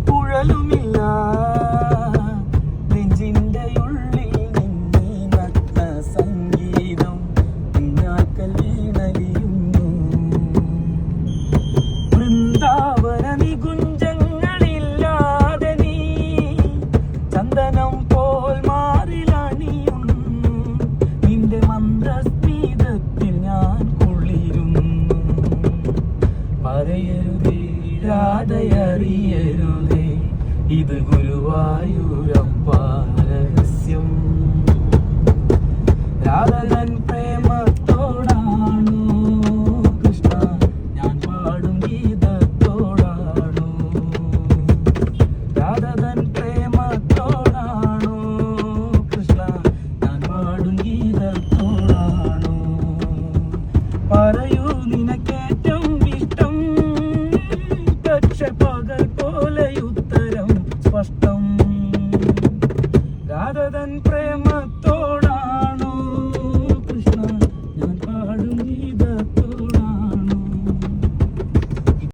കുഴലുമില്ല നെഞ്ചിന്റെ ഉള്ളിൽ നിന്നീ നത്ത സംഗീതം പിന്നാക്കൽ വീണലിയുന്നു വൃന്ദാവന നികുഞ്ചങ്ങളില്ലാതെ നീ ചന്ദനം പോൽ മാറിലണിയുന്നു നിന്റെ മന്ദസ്മിതത്തിൽ ഞാൻ കുളിരുന്നു പറയരുതേ രാധയറിയരുതേ ഇത് ഗുരുവായൂരപ്പ രഹസ്യം രാധകൻ പ്രേമത്തോടാണോ കൃഷ്ണ ഞാൻ പാടും ഗീതത്തോടാണോ രാധകൻ പ്രേമത്തോടാണോ കൃഷ്ണ ഞാൻ പാടും ഗീതത്തോടാണോ പറയൂ നിനക്കേറ്റം ഇഷ്ടം പക്ഷെ പകൽ പോലെ ഉത്തരം സ്പഷ്ടം